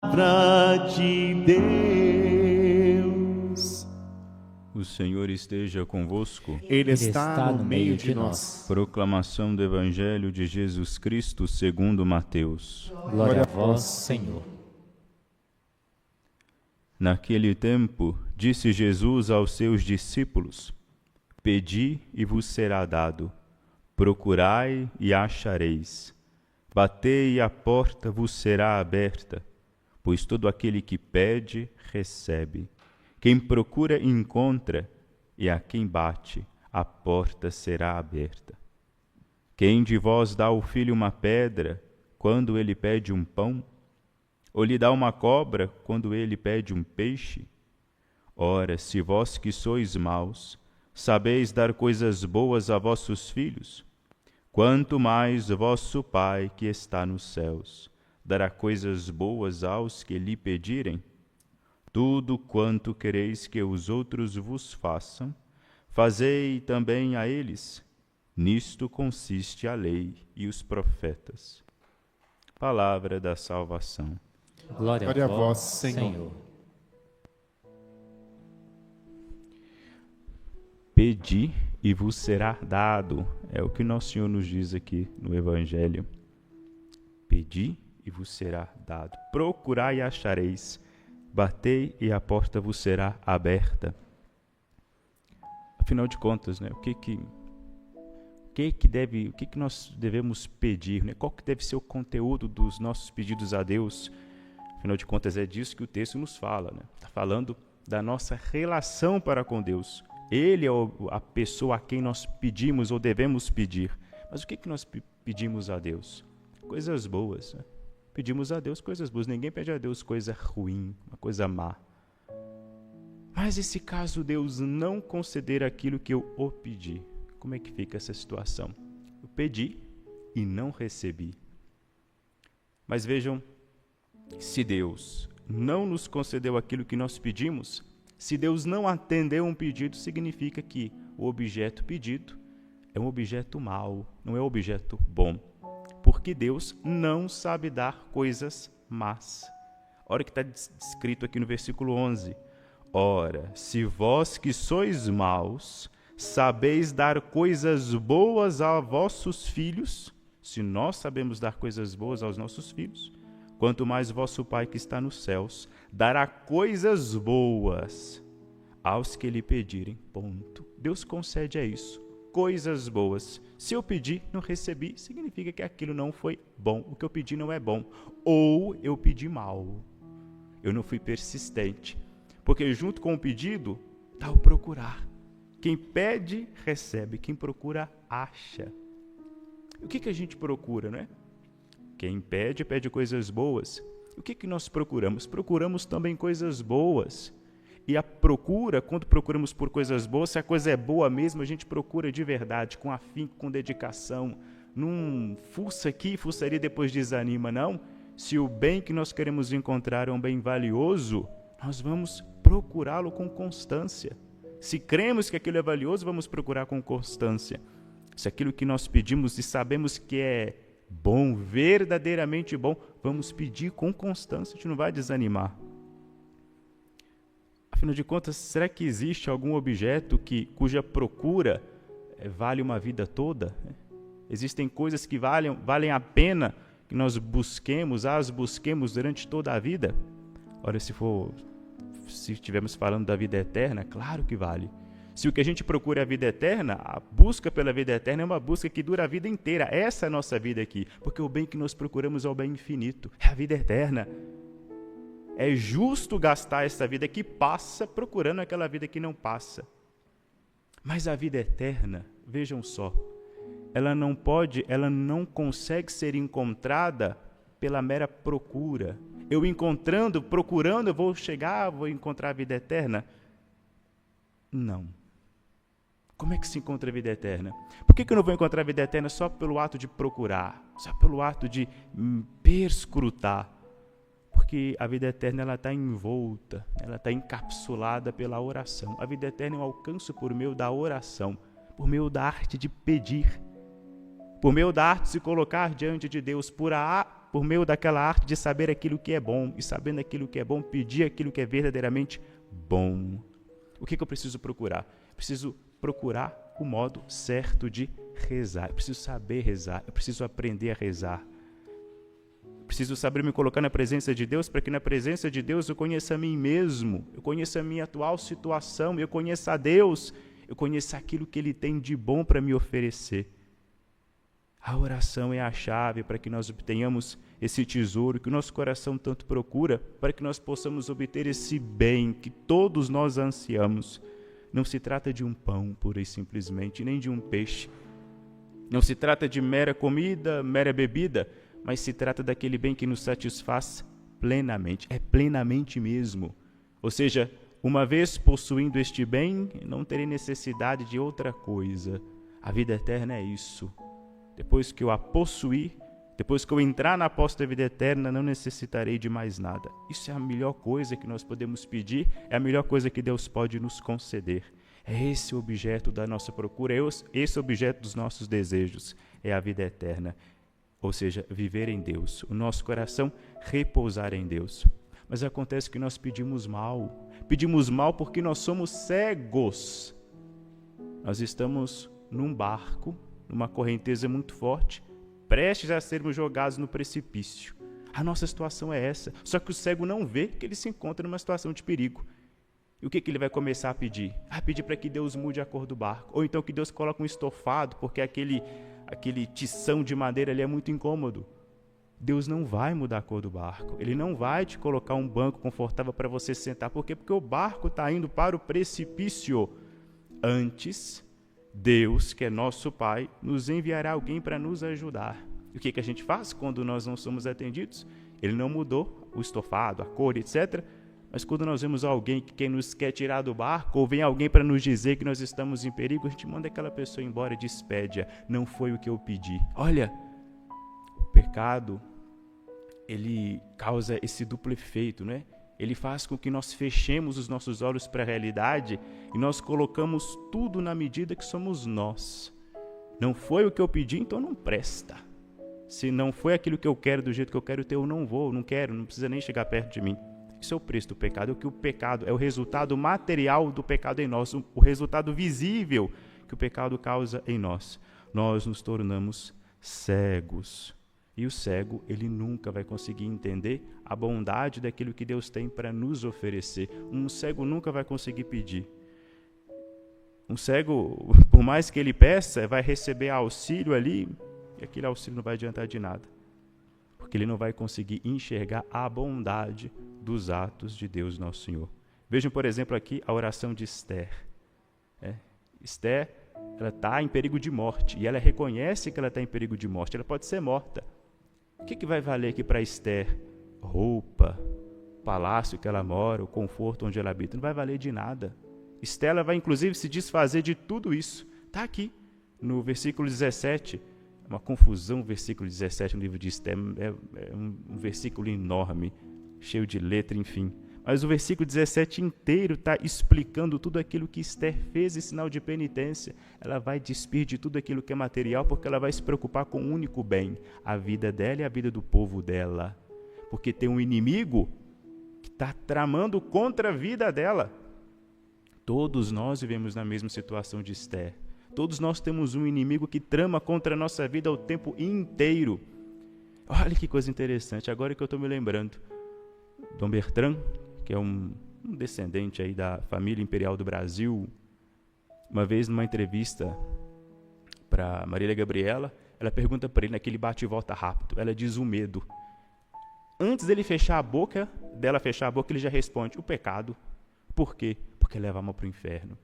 Palavra de Deus. O Senhor esteja convosco. Ele está no meio de nós. Proclamação do Evangelho de Jesus Cristo segundo Mateus. Glória a vós, Senhor. Naquele tempo, disse Jesus aos seus discípulos: Pedi e vos será dado, procurai e achareis, batei e a porta vos será aberta, pois todo aquele que pede, recebe. Quem procura, encontra, e a quem bate, a porta será aberta. Quem de vós dá ao filho uma pedra, quando ele pede um pão? Ou lhe dá uma cobra, quando ele pede um peixe? Ora, se vós que sois maus, sabeis dar coisas boas a vossos filhos, quanto mais vosso Pai que está nos céus dará coisas boas aos que lhe pedirem? Tudo quanto quereis que os outros vos façam, fazei também a eles. Nisto consiste a lei e os profetas. Palavra da salvação. Glória a vós, Senhor. Pedi e vos será dado. É o que nosso Senhor nos diz aqui no Evangelho. Pedi e vos será dado. Procurai e achareis. Batei e a porta vos será aberta. Afinal de contas, né, o que nós devemos pedir, né? Qual que deve ser o conteúdo dos nossos pedidos a Deus? Afinal de contas, é disso que o texto nos fala, né? Está falando da nossa relação para com Deus. Ele é a pessoa a quem nós pedimos ou devemos pedir. Mas o que nós pedimos a Deus? Coisas boas, né? Pedimos a Deus coisas boas. Ninguém pede a Deus coisa ruim, uma coisa má. Mas e se caso Deus não conceder aquilo que eu o pedi? Como é que fica essa situação? Eu pedi e não recebi. Mas vejam, se Deus não nos concedeu aquilo que nós pedimos, se Deus não atendeu um pedido, significa que o objeto pedido é um objeto mau, não é um objeto bom. Porque Deus não sabe dar coisas más. Olha o que está escrito aqui no versículo 11. Ora, se vós que sois maus, sabeis dar coisas boas a vossos filhos, se nós sabemos dar coisas boas aos nossos filhos, quanto mais vosso Pai que está nos céus dará coisas boas aos que lhe pedirem. Ponto. Deus concede a isso, coisas boas. Se eu pedi, não recebi, significa que aquilo não foi bom. O que eu pedi não é bom. Ou eu pedi mal. Eu não fui persistente. Porque junto com o pedido, está o procurar. Quem pede, recebe. Quem procura, acha. O que a gente procura, não é? Quem pede, pede coisas boas. O que nós procuramos? Procuramos também coisas boas. E a procura, quando procuramos por coisas boas, se a coisa é boa mesmo, a gente procura de verdade, com afinco, com dedicação. Não fuça aqui, fuça ali, depois desanima, não. Se o bem que nós queremos encontrar é um bem valioso, nós vamos procurá-lo com constância. Se cremos que aquilo é valioso, vamos procurar com constância. Se aquilo que nós pedimos e sabemos que é bom, verdadeiramente bom, vamos pedir com constância, a gente não vai desanimar. Afinal de contas, será que existe algum objeto cuja procura vale uma vida toda? Existem coisas que valem a pena que nós as busquemos durante toda a vida? Ora, se estivermos falando da vida eterna, claro que vale. Se o que a gente procura é a vida eterna, a busca pela vida eterna é uma busca que dura a vida inteira. Essa é a nossa vida aqui, porque o bem que nós procuramos é o bem infinito, é a vida eterna. É justo gastar essa vida que passa procurando aquela vida que não passa. Mas a vida eterna, vejam só, ela não consegue ser encontrada pela mera procura. Eu procurando, eu vou encontrar a vida eterna? Não. Como é que se encontra a vida eterna? Por que eu não vou encontrar a vida eterna só pelo ato de procurar, só pelo ato de perscrutar? Porque a vida eterna ela está envolta, ela está encapsulada pela oração. A vida eterna eu alcanço por meio da oração, por meio da arte de pedir, por meio da arte de se colocar diante de Deus, por por meio daquela arte de saber aquilo que é bom, e sabendo aquilo que é bom, pedir aquilo que é verdadeiramente bom. O que eu preciso procurar? Eu preciso procurar o modo certo de rezar. Eu preciso saber rezar, eu preciso aprender a rezar. Eu preciso saber me colocar na presença de Deus, para que na presença de Deus eu conheça a mim mesmo, eu conheça a minha atual situação, eu conheça a Deus, eu conheça aquilo que Ele tem de bom para me oferecer. A oração é a chave para que nós obtenhamos esse tesouro que o nosso coração tanto procura, para que nós possamos obter esse bem que todos nós ansiamos. Não se trata de um pão, pura e simplesmente, nem de um peixe. Não se trata de mera comida, mera bebida, mas se trata daquele bem que nos satisfaz plenamente. É plenamente mesmo. Ou seja, uma vez possuindo este bem, não terei necessidade de outra coisa. A vida eterna é isso. Depois que eu a possuir, depois que eu entrar na posse da vida eterna, não necessitarei de mais nada. Isso é a melhor coisa que nós podemos pedir, é a melhor coisa que Deus pode nos conceder. É esse o objeto da nossa procura, é esse o objeto dos nossos desejos, é a vida eterna. Ou seja, viver em Deus, o nosso coração repousar em Deus. Mas acontece que nós pedimos mal porque nós somos cegos. Nós estamos num barco, numa correnteza muito forte, prestes a sermos jogados no precipício. A nossa situação é essa, só que o cego não vê que ele se encontra numa situação de perigo. E o que ele vai começar a pedir? A pedir para que Deus mude a cor do barco, ou então que Deus coloque um estofado, porque aquele tição de madeira ali é muito incômodo. Deus não vai mudar a cor do barco, Ele não vai te colocar um banco confortável para você sentar. Por quê? Porque o barco está indo para o precipício. Antes, Deus, que é nosso Pai, nos enviará alguém para nos ajudar. E o que a gente faz quando nós não somos atendidos? Ele não mudou o estofado, a cor, etc. Mas quando nós vemos alguém que nos quer tirar do barco, ou vem alguém para nos dizer que nós estamos em perigo, a gente manda aquela pessoa embora e despede-a. Não foi o que eu pedi. Olha, o pecado, ele causa esse duplo efeito, né? Ele faz com que nós fechemos os nossos olhos para a realidade e nós colocamos tudo na medida que somos nós. Não foi o que eu pedi, então não presta. Se não foi aquilo que eu quero do jeito que eu quero ter, eu não vou, não quero, não precisa nem chegar perto de mim. Isso é o preço do pecado, é o que o pecado é o resultado material do pecado em nós, o resultado visível que o pecado causa em nós. Nós nos tornamos cegos. E o cego, ele nunca vai conseguir entender a bondade daquilo que Deus tem para nos oferecer. Um cego nunca vai conseguir pedir. Um cego, por mais que ele peça, vai receber auxílio ali, e aquele auxílio não vai adiantar de nada. Porque ele não vai conseguir enxergar a bondade dos atos de Deus nosso Senhor. Vejam, por exemplo, aqui a oração de Esther. Esther, ela está em perigo de morte, e ela reconhece que ela está em perigo de morte. Ela pode ser morta. O que vai valer aqui para Esther? Roupa, palácio que ela mora, o conforto onde ela habita. Não vai valer de nada. Esther, ela vai inclusive se desfazer de tudo isso. Está aqui, no versículo 17. Uma confusão o versículo 17 no livro de Esther. É um versículo enorme, cheio de letra, enfim. Mas o versículo 17 inteiro está explicando tudo aquilo que Esther fez em sinal de penitência. Ela vai despir de tudo aquilo que é material, porque ela vai se preocupar com um único bem, a vida dela e a vida do povo dela. Porque tem um inimigo que está tramando contra a vida dela. Todos nós vivemos na mesma situação de Esther. Todos nós temos um inimigo que trama contra a nossa vida o tempo inteiro. Olha que coisa interessante, agora que eu estou me lembrando. Dom Bertrand, que é um descendente aí da família imperial do Brasil, uma vez numa entrevista para Marília Gabriela, ela pergunta para ele naquele bate e volta rápido, ela diz o medo. Antes dela fechar a boca, ele já responde, o pecado. Por quê? Porque leva a alma para o inferno.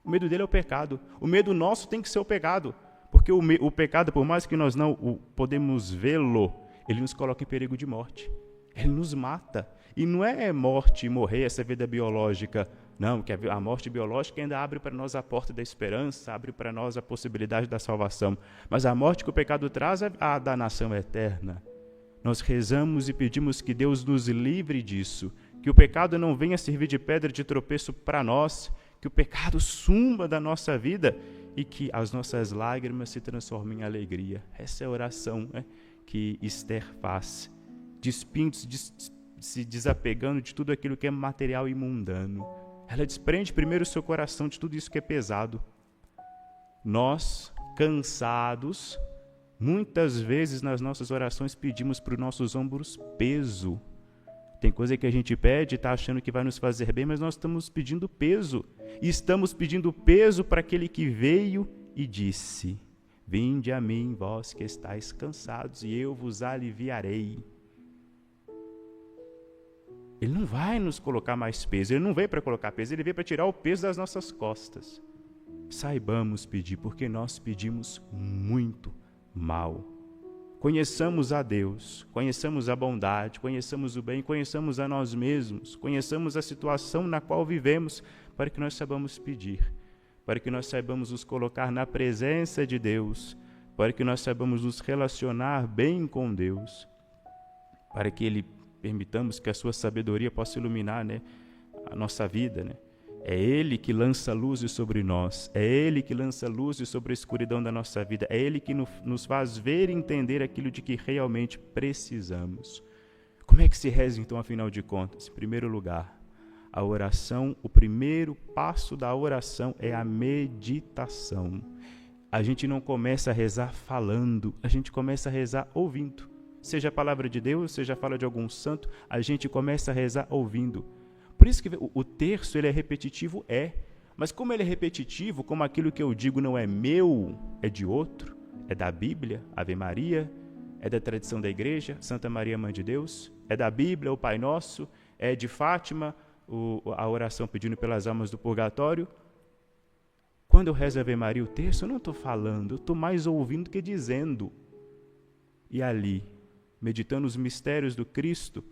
O medo dele é o pecado. O medo nosso tem que ser o pecado. Porque o pecado, por mais que nós não podemos vê-lo, ele nos coloca em perigo de morte. Ele nos mata. E não é morte, morrer, essa vida biológica. Não, que a morte biológica ainda abre para nós a porta da esperança, abre para nós a possibilidade da salvação. Mas a morte que o pecado traz é a danação eterna. Nós rezamos e pedimos que Deus nos livre disso, que o pecado não venha servir de pedra de tropeço para nós, que o pecado suma da nossa vida e que as nossas lágrimas se transformem em alegria. Essa é a oração, né, que Esther faz, se desapegando de tudo aquilo que é material e mundano. Ela desprende primeiro o seu coração de tudo isso que é pesado. Nós, cansados, muitas vezes nas nossas orações pedimos para os nossos ombros peso. Tem coisa que a gente pede e está achando que vai nos fazer bem, mas nós estamos pedindo peso. E estamos pedindo peso para aquele que veio e disse: vinde a mim, vós que estáis cansados, e eu vos aliviarei. Ele não vai nos colocar mais peso, ele não veio para colocar peso, ele veio para tirar o peso das nossas costas. Saibamos pedir, porque nós pedimos muito mal. Conheçamos a Deus, conheçamos a bondade, conheçamos o bem, conheçamos a nós mesmos, conheçamos a situação na qual vivemos, para que nós saibamos pedir, para que nós saibamos nos colocar na presença de Deus, para que nós saibamos nos relacionar bem com Deus, para que Ele permitamos que a sua sabedoria possa iluminar, a nossa vida. É Ele que lança luzes sobre nós, é Ele que lança luzes sobre a escuridão da nossa vida, é Ele que nos faz ver e entender aquilo de que realmente precisamos. Como é que se reza então, afinal de contas? Em primeiro lugar, a oração, o primeiro passo da oração é a meditação. A gente não começa a rezar falando, a gente começa a rezar ouvindo. Seja a palavra de Deus, seja a fala de algum santo, a gente começa a rezar ouvindo. Por isso que o terço ele é repetitivo, mas como ele é repetitivo, como aquilo que eu digo não é meu, é de outro, é da Bíblia, Ave Maria, é da tradição da igreja, Santa Maria Mãe de Deus, é da Bíblia, o Pai Nosso, é de Fátima, a oração pedindo pelas almas do purgatório. Quando eu rezo Ave Maria, o terço, eu não estou falando, eu estou mais ouvindo que dizendo. E ali, meditando os mistérios do Cristo,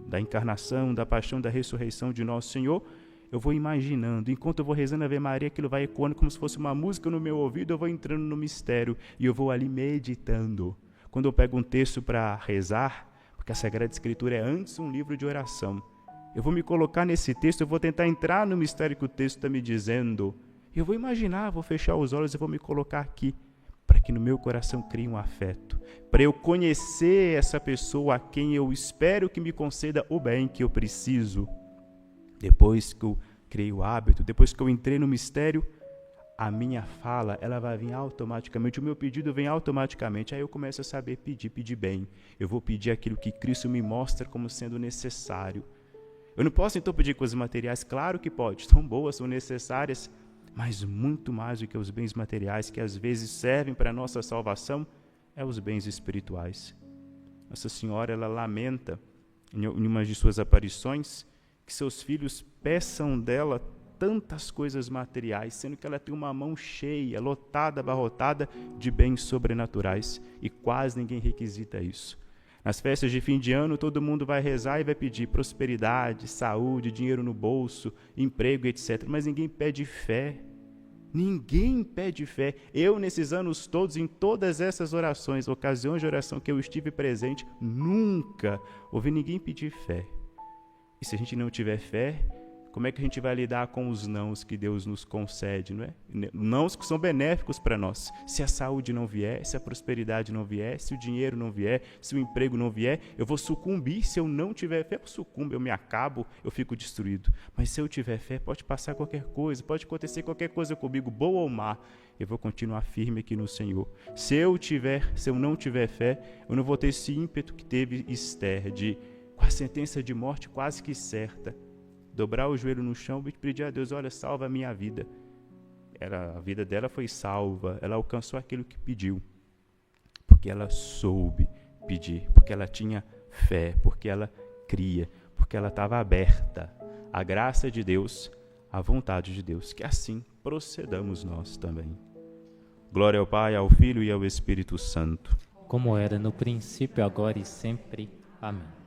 da encarnação, da paixão, da ressurreição de nosso Senhor, eu vou imaginando, enquanto eu vou rezando a Ave Maria, aquilo vai ecoando como se fosse uma música no meu ouvido, eu vou entrando no mistério e eu vou ali meditando. Quando eu pego um texto para rezar, porque a Sagrada Escritura é antes um livro de oração, eu vou me colocar nesse texto, eu vou tentar entrar no mistério que o texto está me dizendo, eu vou imaginar, vou fechar os olhos e vou me colocar aqui, para que no meu coração crie um afeto, para eu conhecer essa pessoa a quem eu espero que me conceda o bem que eu preciso. Depois que eu criei o hábito, depois que eu entrei no mistério, a minha fala ela vai vir automaticamente, o meu pedido vem automaticamente, aí eu começo a saber pedir bem. Eu vou pedir aquilo que Cristo me mostra como sendo necessário. Eu não posso então pedir coisas materiais, claro que pode, são boas, são necessárias, mas muito mais do que os bens materiais que às vezes servem para a nossa salvação, é os bens espirituais. Nossa Senhora, ela lamenta em uma de suas aparições que seus filhos peçam dela tantas coisas materiais, sendo que ela tem uma mão cheia, lotada, abarrotada de bens sobrenaturais e quase ninguém requisita isso. Nas festas de fim de ano, todo mundo vai rezar e vai pedir prosperidade, saúde, dinheiro no bolso, emprego, etc. Mas ninguém pede fé. Ninguém pede fé. Eu, nesses anos todos, em todas essas orações, ocasiões de oração que eu estive presente, nunca ouvi ninguém pedir fé. E se a gente não tiver fé, como é que a gente vai lidar com os nãos que Deus nos concede, não é? Nãos que são benéficos para nós. Se a saúde não vier, se a prosperidade não vier, se o dinheiro não vier, se o emprego não vier, eu vou sucumbir. Se eu não tiver fé, eu sucumbo, eu me acabo, eu fico destruído. Mas se eu tiver fé, pode passar qualquer coisa, pode acontecer qualquer coisa comigo, boa ou má, eu vou continuar firme aqui no Senhor. Se eu não tiver fé, eu não vou ter esse ímpeto que teve Esther, de, com a sentença de morte quase que certa, dobrar o joelho no chão e pedir a Deus, olha, salva a minha vida. A vida dela foi salva, ela alcançou aquilo que pediu, porque ela soube pedir, porque ela tinha fé, porque ela cria, porque ela estava aberta à graça de Deus, à vontade de Deus, que assim procedamos nós também. Glória ao Pai, ao Filho e ao Espírito Santo. Como era no princípio, agora e sempre. Amém.